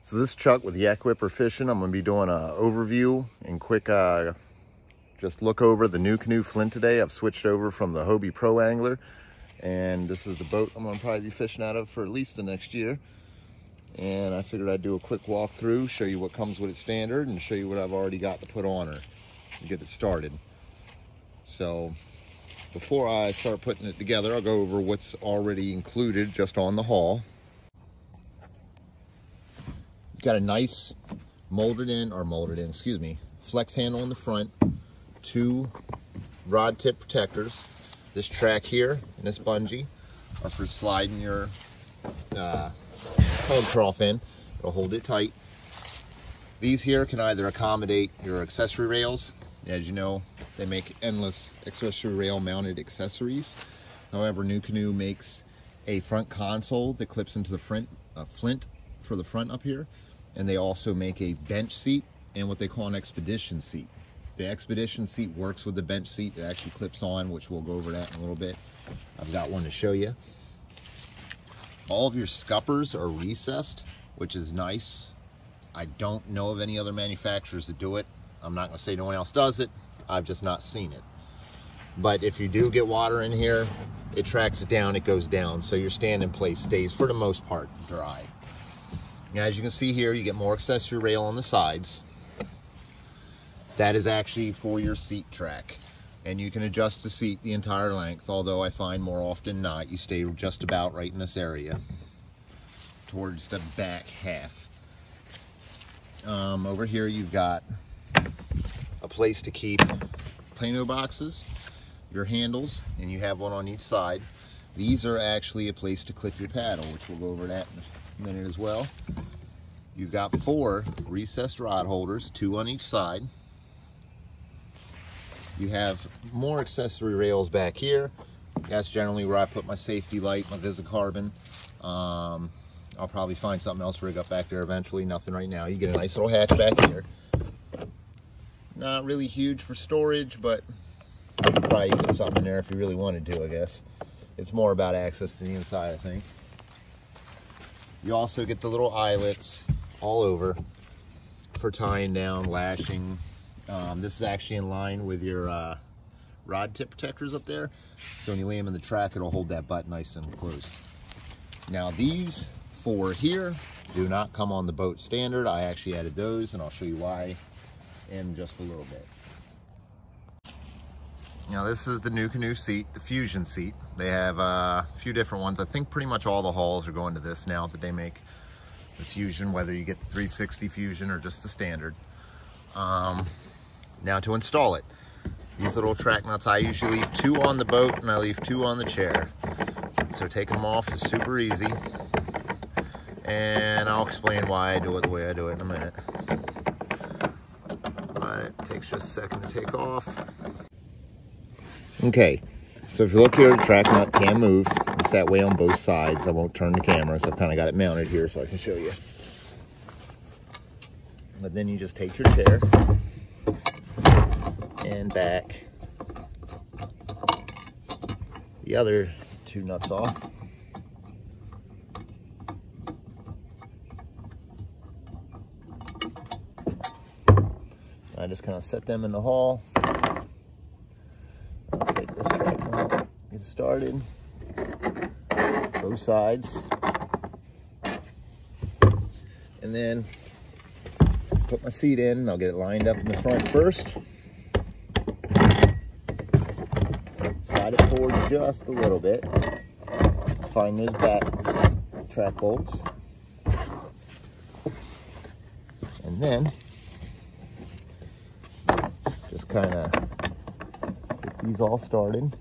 So this is Chuck with Yak Whipper Fishing. I'm going to be doing an overview and quick just look over the Nucanoe Flint today. I've switched over from the Hobie Pro Angler, and this is the boat I'm going to probably be fishing out of for at least the next year. And I figured I'd do a quick walkthrough, show you what comes with it standard, and show you what I've already got to put on her and get it started. So before I start putting it together, I'll go over what's already included just on the haul. Got a nice flex handle in the front, 2 rod tip protectors. This track here and this bungee are for sliding your hog trough in. It'll hold it tight. These here can either accommodate your accessory rails. As you know, they make endless accessory rail mounted accessories. However, Nucanoe makes a front console that clips into the Flint for the front up here. And they also make a bench seat and what they call an expedition seat. The expedition seat works with the bench seat. It actually clips on, which we'll go over that in a little bit. I've got one to show you. All of your scuppers are recessed, which is nice. I don't know of any other manufacturers that do it. I'm not going to say no one else does it. I've just not seen it. But if you do get water in here, it tracks it down, it goes down. So your stand-in place stays, for the most part, dry. Now, as you can see here, you get more accessory rail on the sides. That is actually for your seat track. And you can adjust the seat the entire length, although I find more often not, you stay just about right in this area, towards the back half. Over here you've got a place to keep Plano boxes, your handles, and you have one on each side. These are actually a place to clip your paddle, which we'll go over that in a minute as well. You've got 4 recessed rod holders, 2 on each side. You have more accessory rails back here. That's generally where I put my safety light, my Visicarbon. I'll probably find something else to rig up back there eventually. Nothing right now. You get a nice little hatch back here. Not really huge for storage, but you could probably put something in there if you really wanted to, I guess. It's more about access to the inside, I think. You also get the little eyelets all over for tying down, lashing. This is actually in line with your rod tip protectors up there. So when you lay them in the track, it'll hold that butt nice and close. Now these 4 here do not come on the boat standard. I actually added those, and I'll show you why in just a little bit. Now this is the Nucanoe seat, the Fusion seat. They have a few different ones. I think pretty much all the hauls are going to this now that they make the Fusion, whether you get the 360 Fusion or just the standard. Now to install it, these little track nuts, I usually leave 2 on the boat and I leave 2 on the chair. So taking them off is super easy. And I'll explain why I do it the way I do it in a minute. But it takes just a second to take off. Okay, so if you look here, the track nut can move. It's that way on both sides. I won't turn the camera, so I've kind of got it mounted here so I can show you. But then you just take your chair and back the other 2 nuts off. I just kind of set them in the haul. I'll take this track nut, get started, both sides, and then put my seat in. I'll get it lined up in the front first. Slide it forward just a little bit. Find those back track bolts. And then just kind of get these all started.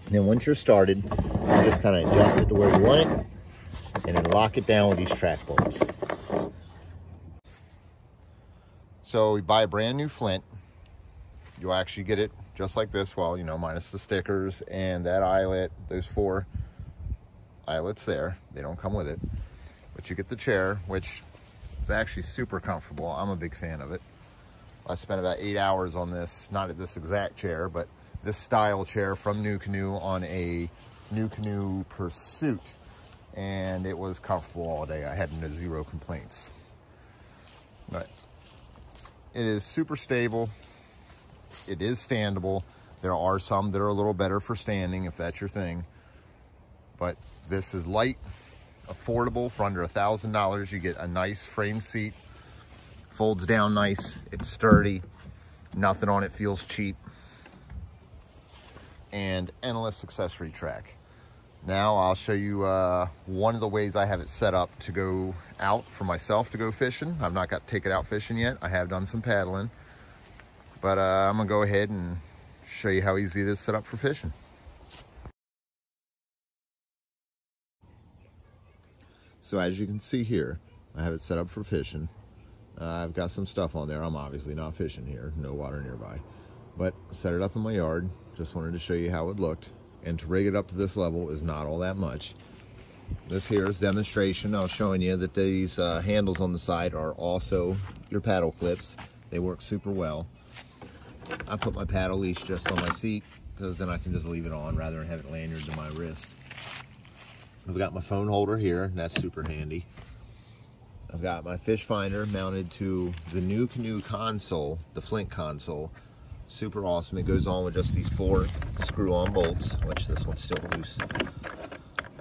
And then once you're started, you just kind of adjust it to where you want it, and then lock it down with these track bolts. So we buy a brand new Flint. You'll actually get it just like this, well, you know, minus the stickers and that eyelet, those 4 eyelets there. They don't come with it, but you get the chair, which is actually super comfortable. I'm a big fan of it. I spent about 8 hours on this, not at this exact chair, but this style chair from Nucanoe on a Nucanoe Pursuit, and it was comfortable all day. I had zero complaints. But it is super stable. It is standable. There are some that are a little better for standing if that's your thing, but this is light, affordable. For under $1,000 you get a nice frame seat, folds down nice, it's sturdy, nothing on it feels cheap, and endless accessory track. Now I'll show you one of the ways I have it set up to go out for myself to go fishing. I've not got to take it out fishing yet. I have done some paddling, but I'm gonna go ahead and show you how easy it is set up for fishing. So as you can see here, I have it set up for fishing. I've got some stuff on there. I'm obviously not fishing here, no water nearby, but set it up in my yard. Just wanted to show you how it looked. And to rig it up to this level is not all that much. This here is demonstration. I was showing you that these handles on the side are also your paddle clips. They work super well. I put my paddle leash just on my seat because then I can just leave it on rather than have it lanyard to my wrist. I've got my phone holder here, and that's super handy. I've got my fish finder mounted to the Nucanoe console, the Flint console. Super awesome. It goes on with just these 4 screw-on bolts, which this one's still loose.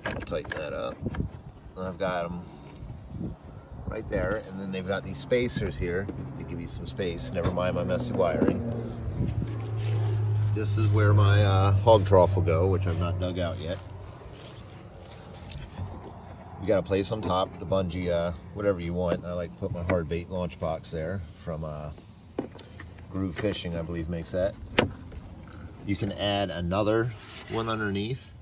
I'll tighten that up. And I've got them right there, and then they've got these spacers here to give you some space. Never mind my messy wiring. This is where my hog trough will go, which I've not dug out yet. You got a place on top, the bungee, whatever you want. I like to put my hard bait launch box there from Groove Fishing, I believe, makes that. You can add another one underneath,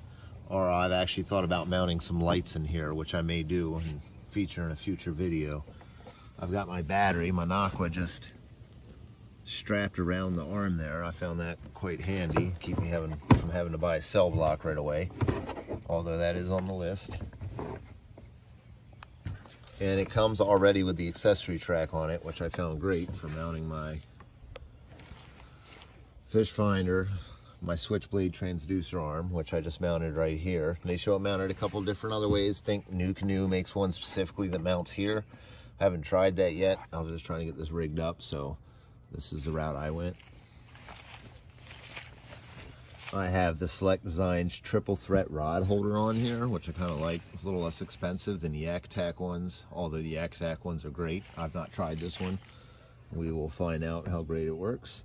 or I've actually thought about mounting some lights in here, which I may do and feature in a future video. I've got my battery, my Nucanoe, just strapped around the arm there. I found that quite handy, keep me from having to buy a cell block right away, although that is on the list. And it comes already with the accessory track on it, which I found great for mounting my fish finder, my switchblade transducer arm, which I just mounted right here. And they show it mounted a couple different other ways. Think Nucanoe makes one specifically that mounts here. I haven't tried that yet. I was just trying to get this rigged up, so this is the route I went. I have the Select Designs triple threat rod holder on here, which I kind of like. It's a little less expensive than the Yak Tack ones, although the Yak Tack ones are great. I've not tried this one. We will find out how great it works.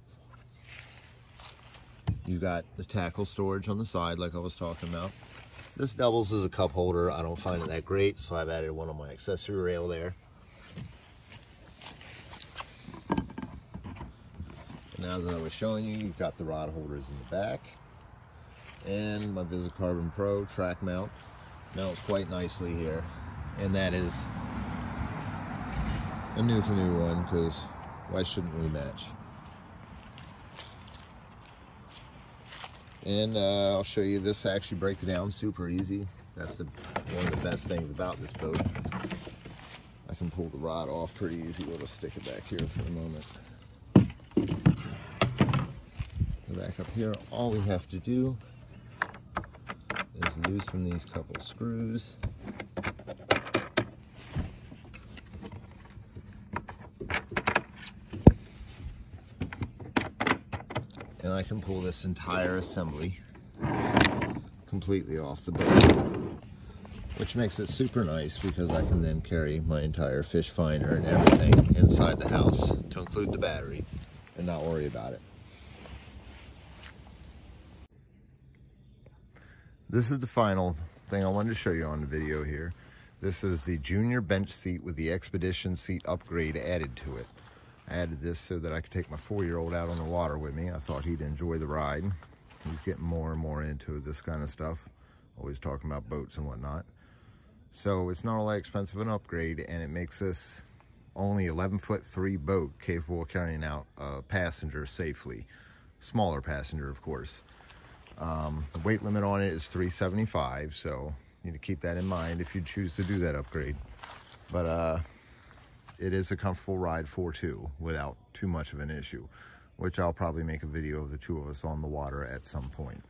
You got the tackle storage on the side like I was talking about. This doubles as a cup holder. I don't find it that great, so I've added one on my accessory rail there. And as I was showing you, you've got the rod holders in the back. And my Visicarbon Pro track mount mounts quite nicely here. And that is a Nucanoe one, because why shouldn't we match? And I'll show you, this actually breaks down super easy. That's one of the best things about this boat. I can pull the rod off pretty easy. We'll just stick it back here for a moment. Go back up here. All we have to do is loosen these couple screws. And I can pull this entire assembly completely off the boat, which makes it super nice because I can then carry my entire fish finder and everything inside the house, to include the battery, and not worry about it. This is the final thing I wanted to show you on the video here. This is the junior bench seat with the Expedition seat upgrade added to it. I added this so that I could take my 4-year-old out on the water with me. I thought he'd enjoy the ride. He's getting more and more into this kind of stuff, always talking about boats and whatnot. So it's not all that expensive an upgrade, and it makes this only 11'3" boat capable of carrying out a passenger safely. Smaller passenger, of course. The weight limit on it is 375, so need to keep that in mind if you choose to do that upgrade. But it is a comfortable ride for two without too much of an issue, which I'll probably make a video of the two of us on the water at some point.